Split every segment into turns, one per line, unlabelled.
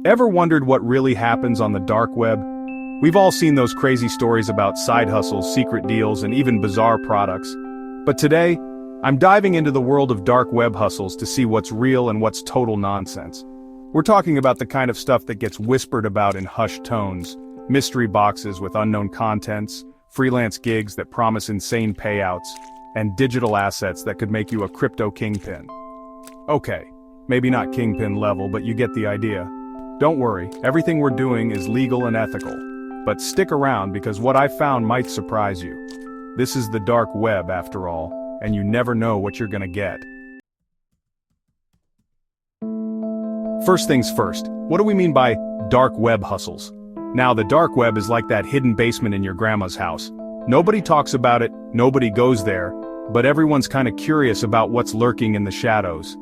Ever wondered what really happens on the dark web? We've all seen those crazy stories about side hustles, secret deals, and even bizarre products. But today, I'm diving into the world of dark web hustles to see what's real and what's total nonsense. We're talking about the kind of stuff that gets whispered about in hushed tones, mystery boxes with unknown contents, freelance gigs that promise insane payouts, and digital assets that could make you a crypto kingpin. Okay, maybe not kingpin level, but you get the idea. Don't worry, everything we're doing is legal and ethical. But stick around because what I found might surprise you. This is the dark web after all, and you never know what you're gonna get. First things first, what do we mean by dark web hustles? Now, the dark web is like that hidden basement in your grandma's house. Nobody talks about it, nobody goes there, but everyone's kind of curious about what's lurking in the shadows.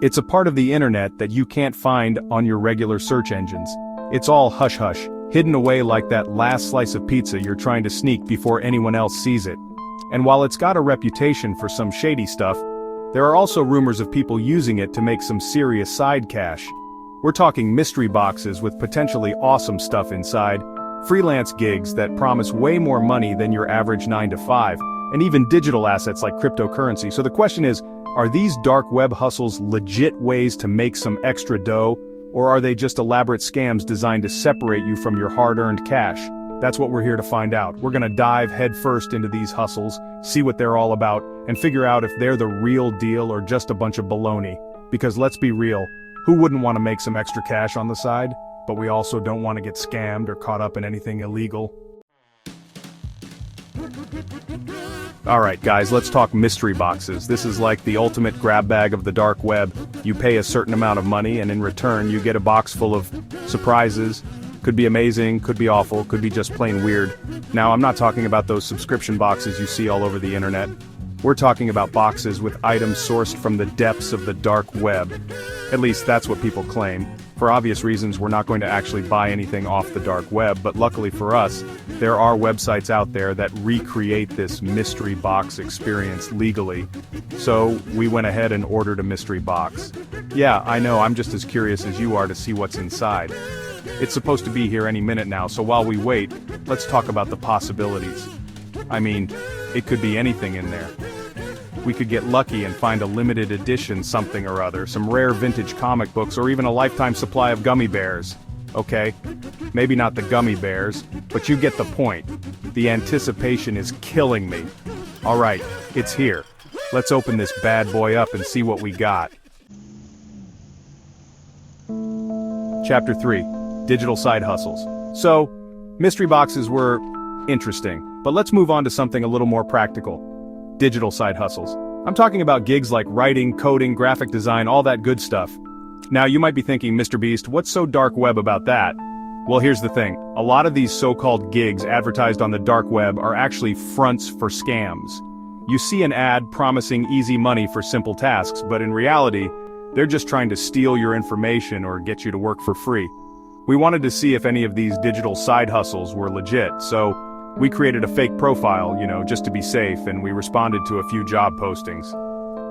It's a part of the internet that you can't find on your regular search engines. It's all hush-hush, hidden away like that last slice of pizza you're trying to sneak before anyone else sees it. And while it's got a reputation for some shady stuff, there are also rumors of people using it to make some serious side cash. We're talking mystery boxes with potentially awesome stuff inside, freelance gigs that promise way more money than your average 9 to 5, and even digital assets like cryptocurrency. So the question is, are these dark web hustles legit ways to make some extra dough, or are they just elaborate scams designed to separate you from your hard-earned cash? That's what we're here to find out. We're gonna dive headfirst into these hustles, see what they're all about, and figure out if they're the real deal or just a bunch of baloney. Because let's be real, who wouldn't want to make some extra cash on the side? But we also don't want to get scammed or caught up in anything illegal. Alright guys, let's talk mystery boxes. This is like the ultimate grab bag of the dark web. You pay a certain amount of money and in return you get a box full of surprises. Could be amazing, could be awful, could be just plain weird. Now I'm not talking about those subscription boxes you see all over the internet. We're talking about boxes with items sourced from the depths of the dark web. At least that's what people claim. For obvious reasons, we're not going to actually buy anything off the dark web, but luckily for us, there are websites out there that recreate this mystery box experience legally. So we went ahead and ordered a mystery box. Yeah, I know, I'm just as curious as you are to see what's inside. It's supposed to be here any minute now, so while we wait, let's talk about the possibilities. I mean, it could be anything in there. We could get lucky and find a limited edition something or other, some rare vintage comic books, or even a lifetime supply of gummy bears. Okay, maybe not the gummy bears, but you get the point. The anticipation is killing me. Alright, it's here. Let's open this bad boy up and see what we got. Chapter 3. Digital Side Hustles. So, mystery boxes were interesting, but let's move on to something a little more practical. Digital side hustles. I'm talking about gigs like writing, coding, graphic design, all that good stuff. Now you might be thinking, Mr. Beast, what's so dark web about that? Well, here's the thing. A lot of these so-called gigs advertised on the dark web are actually fronts for scams. You see an ad promising easy money for simple tasks, but in reality, they're just trying to steal your information or get you to work for free. We wanted to see if any of these digital side hustles were legit, so we created a fake profile, just to be safe, and we responded to a few job postings.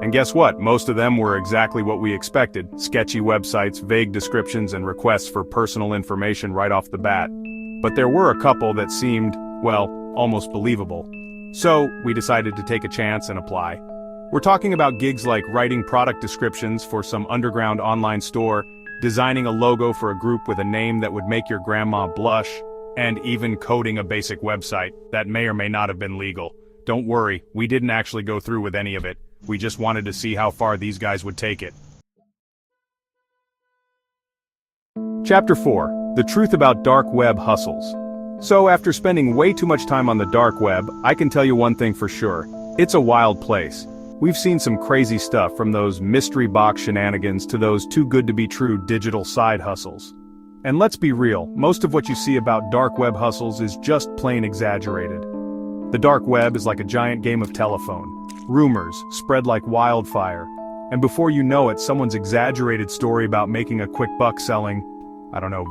And guess what? Most of them were exactly what we expected. Sketchy websites, vague descriptions, and requests for personal information right off the bat. But there were a couple that seemed, well, almost believable. So, we decided to take a chance and apply. We're talking about gigs like writing product descriptions for some underground online store, designing a logo for a group with a name that would make your grandma blush, and even coding a basic website that may or may not have been legal. Don't worry, we didn't actually go through with any of it. We just wanted to see how far these guys would take it. Chapter 4. The Truth About Dark Web Hustles. So after spending way too much time on the dark web, I can tell you one thing for sure. It's a wild place. We've seen some crazy stuff, from those mystery box shenanigans to those too-good-to-be-true digital side hustles. And let's be real, most of what you see about dark web hustles is just plain exaggerated. The dark web is like a giant game of telephone. Rumors spread like wildfire, and before you know it, someone's exaggerated story about making a quick buck selling,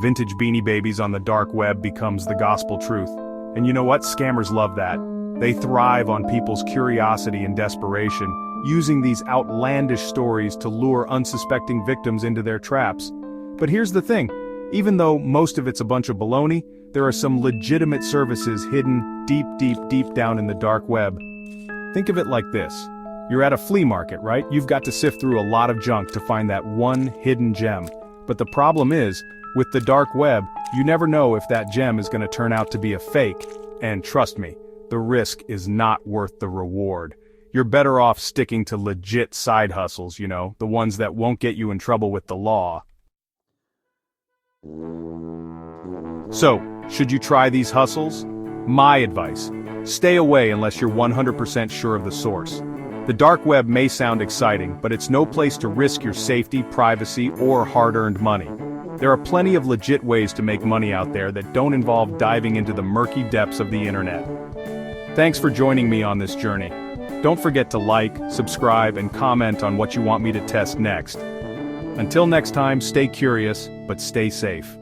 vintage Beanie Babies on the dark web becomes the gospel truth. And you know what? Scammers love that. They thrive on people's curiosity and desperation, using these outlandish stories to lure unsuspecting victims into their traps. But here's the thing. Even though most of it's a bunch of baloney, there are some legitimate services hidden deep, deep, deep down in the dark web. Think of it like this. You're at a flea market, right? You've got to sift through a lot of junk to find that one hidden gem. But the problem is, with the dark web, you never know if that gem is going to turn out to be a fake. And trust me, the risk is not worth the reward. You're better off sticking to legit side hustles, the ones that won't get you in trouble with the law. So, should you try these hustles? My advice: stay away unless you're 100% sure of the source. The dark web may sound exciting, but it's no place to risk your safety, privacy, or hard-earned money. There are plenty of legit ways to make money out there that don't involve diving into the murky depths of the internet. Thanks for joining me on this journey. Don't forget to like, subscribe, and comment on what you want me to test next. Until next time, stay curious, but stay safe.